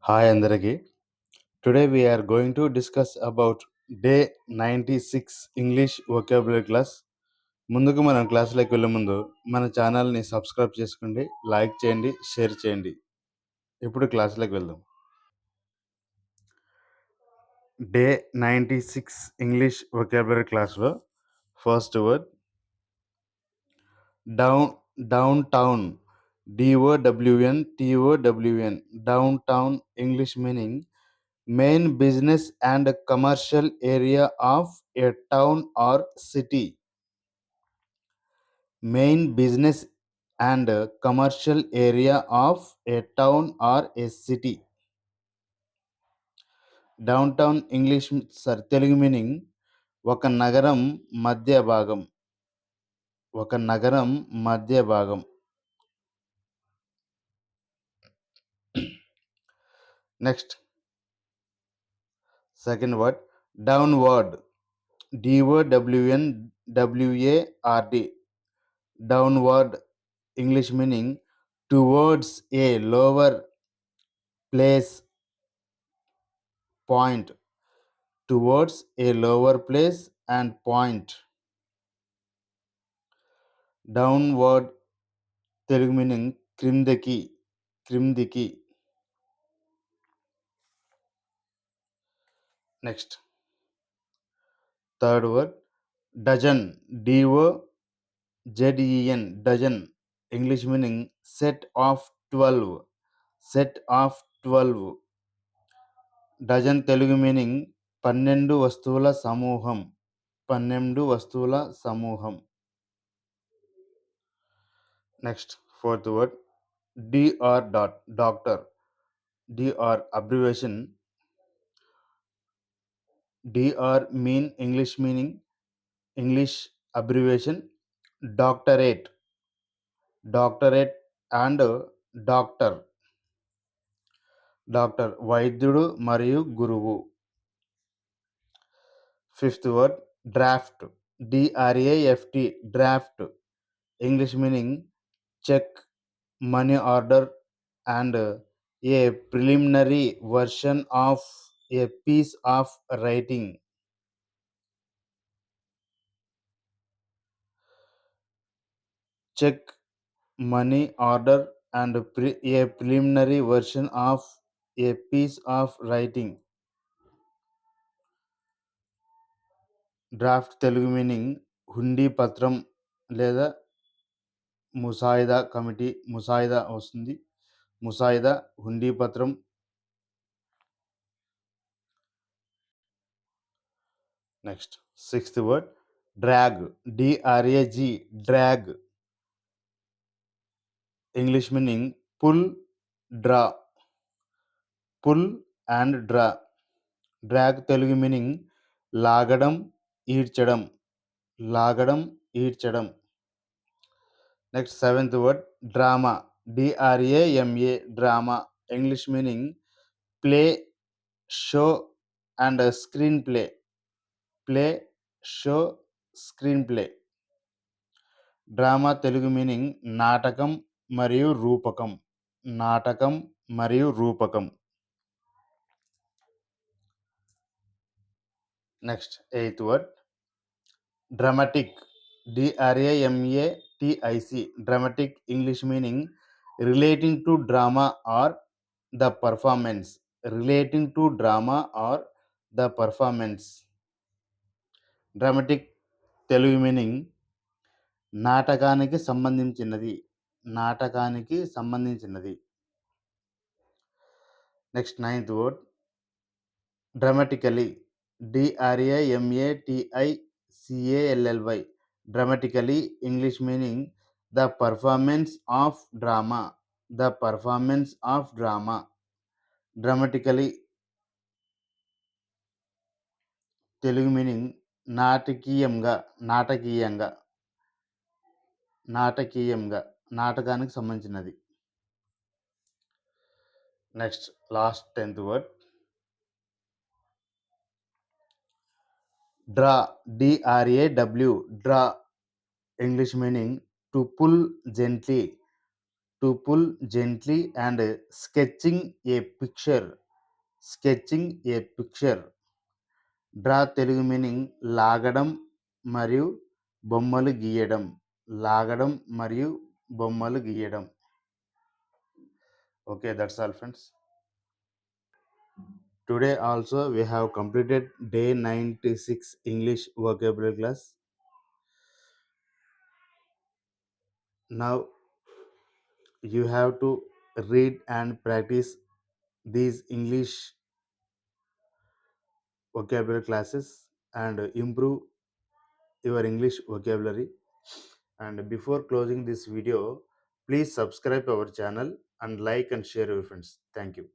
Hi అందరికి. Today we are going to discuss about day 96 English vocabulary class. ముందుకు మనం క్లాసులోకి వెళ్ళే ముందు మన ఛానల్ని సబ్స్క్రైబ్ చేసుకోండి, లైక్ చేయండి, షేర్ చేయండి. ఇప్పుడు క్లాసులోకి వెళ్దాం. డే 96 ఇంగ్లీష్ vocabulary క్లాస్లో first word down town. DOWN down town English meaning main business and commercial area of a town or city. Main business and commercial area of a town or a city. Down town English Telugu meaning ఒక నగరం మధ్య భాగం. ఒక నగరం మధ్య భాగం. Next second word downward. DOWNWARD downward English meaning towards a lower place point. Towards a lower place and point. Downward Telugu meaning క్రిందకి. క్రిందికి. Next third word dozen. DOZEN dozen English meaning set of 12. Set of 12. Dozen Telugu meaning 12 వస్తువుల సమూహం. 12 వస్తువుల సమూహం. Next fourth word doctor. Abbreviation. Mean English meaning English abbreviation doctorate. Doctorate and doctor. Doctor వైద్యుడు మరియు గురువు. Fifth word draft. Draft English meaning cheque, money order and a preliminary version of a piece of writing. Check, money order and a preliminary version of a piece of writing. Draft Telugu meaning హుండీ పత్రం లేదా ముసాయిదా committee. ముసాయిదా వస్తుంది. ముసాయిదా, హుండీ పత్రం. Next sixth word drag. Drag English meaning pull, draw. Pull and draw. Drag Telugu meaning లాగడం, ఈడ్చడం. లాగడం, ఈడ్చడం. Next seventh word drama. Drama English meaning play, show and screen play. Play, show, screen play. Drama Telugu meaning నాటకం మరియు రూపకం. నాటకం మరియు రూపకం. Next eighth word dramatic. Dramatic English meaning relating to drama or the performance. Relating to drama or the performance. Dramatic Telugu meaning నాటకానికి సంబంధించినది. నాటకానికి సంబంధించినది. Next ninth word dramatically. DRAMATICALLY dramatically English meaning the performance of drama. The performance of drama. Dramatically Telugu meaning నాటకీయంగా. నాటకీయంగా. నాటకీయంగా నాటకానికి సంబంధించినది. Next last 10th word draw. DRAW draw English meaning to pull gently. to pull gently and sketching a picture. Draw Telugu meaning లాగడం మరియు బొమ్మలు గీయడం. లాగడం మరియు బొమ్మలు గీయడం. Okay, that's all friends. Today also we have completed day 96 English vocabulary class. Now you have to read and practice these English vocabulary classes and improve your English vocabulary. And before closing this video, please subscribe our channel and like and share your friends. Thank you.